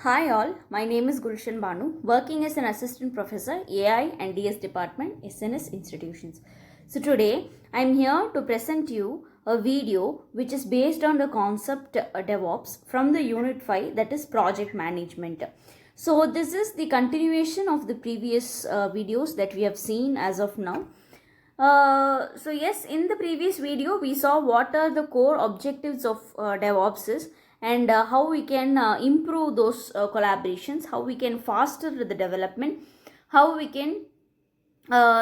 Hi all, my name is Gulshan Banu, working as an assistant professor, AI and DS department, SNS institutions. So today I am here to present you a video which is based on the concept DevOps from the unit 5, that is project management. So this is the continuation of the previous videos that we have seen as of now. So yes, in the previous video we saw what are the core objectives of DevOps is, and how we can improve those collaborations, how we can foster the development, how we can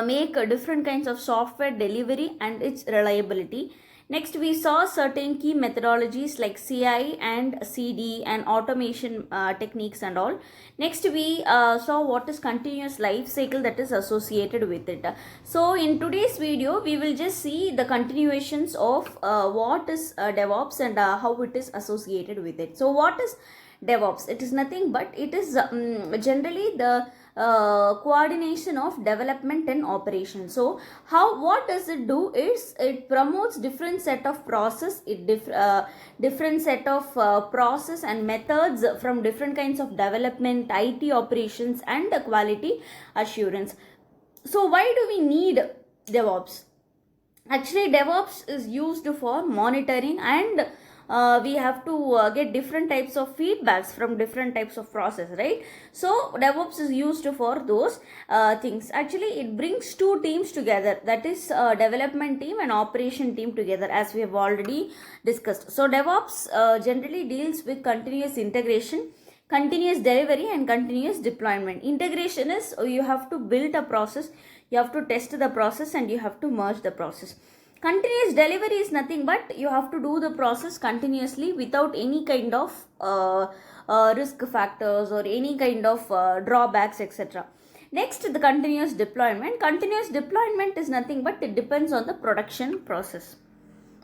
make different kinds of software delivery and its reliability. Next, we saw certain key methodologies like CI and CD and automation techniques and all. Next, we saw what is continuous life cycle that is associated with it. So, in today's video, we will just see the continuations of what is DevOps and how it is associated with it. So, what is DevOps? It is nothing but it is generally the coordination of development and operation. So what does it do is it promotes different set of process, different set of process and methods from different kinds of development, IT operations and quality assurance. So why do we need DevOps? Actually, DevOps is used for monitoring and we have to get different types of feedbacks from different types of process, right? So DevOps is used for those things. Actually, it brings two teams together, that is development team and operation team together, as we have already discussed. So DevOps generally deals with continuous integration, continuous delivery and continuous deployment. Integration is you have to build a process, you have to test the process and you have to merge the process. Continuous delivery is nothing but you have to do the process continuously without any kind of risk factors or any kind of drawbacks, etc. Next, the continuous deployment. Continuous deployment is nothing but it depends on the production process.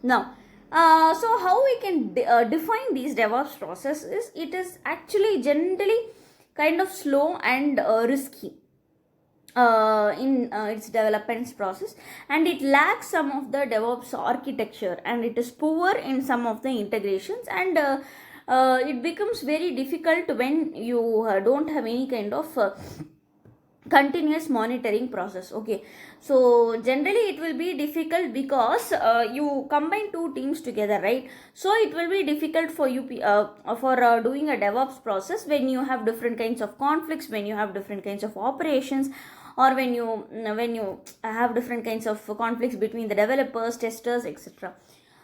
Now, so how we can define these DevOps processes? It is actually generally kind of slow and risky in its development process, and it lacks some of the DevOps architecture, and it is poor in some of the integrations, and it becomes very difficult when you don't have any kind of continuous monitoring process. Okay, so generally it will be difficult because you combine two teams together, right? So it will be difficult for you for doing a DevOps process when you have different kinds of conflicts, when you have different kinds of operations, or when you have different kinds of conflicts between the developers, testers, etc.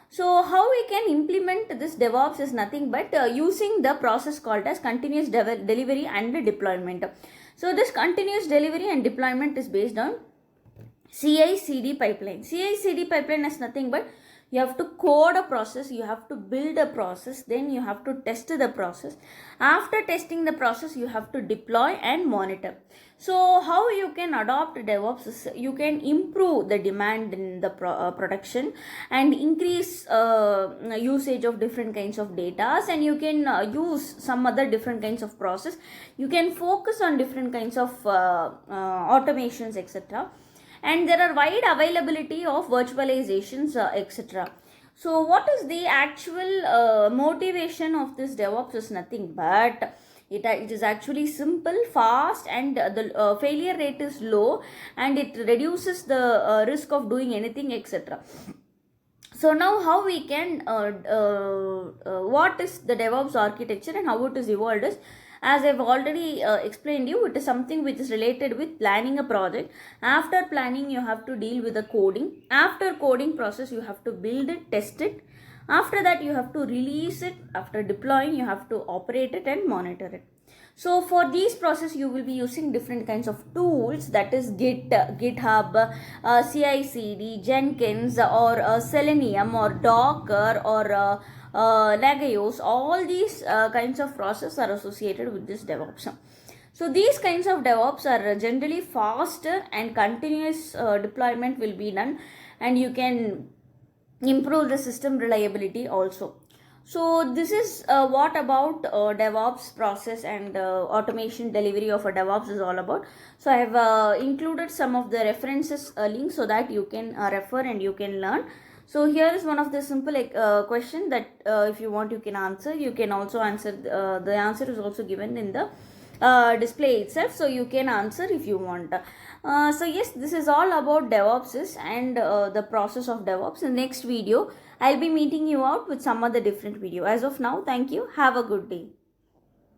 So how we can implement this DevOps is nothing but using the process called as continuous delivery and deployment. So this continuous delivery and deployment is based on CI/CD pipeline. CI/CD pipeline is nothing but you have to code a process, you have to build a process, then you have to test the process. After testing the process, you have to deploy and monitor. So how you can adopt DevOps is you can improve the demand in the production and increase usage of different kinds of data, and you can use some other different kinds of process. You can focus on different kinds of automations, etc. And there are wide availability of virtualizations, etc. So what is the actual motivation of this DevOps is nothing but it is actually simple, fast, and the failure rate is low, and it reduces the risk of doing anything, etc. So now how we can what is the DevOps architecture and how it is evolved is, as I've already explained you, it is something which is related with planning a project. After planning, you have to deal with the coding. After coding process, you have to build it, test it. After that, you have to release it. After deploying, you have to operate it and monitor it. So for these process, you will be using different kinds of tools, that is GitHub, CI/CD, Jenkins, or Selenium, or Docker, or Nagios. All these kinds of process are associated with this DevOps. So these kinds of DevOps are generally faster and continuous deployment will be done, and you can improve the system reliability also. So this is what about DevOps process and automation delivery of a DevOps is all about. So I have included some of the references links so that you can refer and you can learn. So here is one of the simple question that if you want you can answer. You can also answer, the answer is also given in the display itself, so you can answer if you want. So yes, this is all about DevOps and the process of DevOps. In the next video I'll be meeting you out with some other different video. As of now, thank you, have a good day.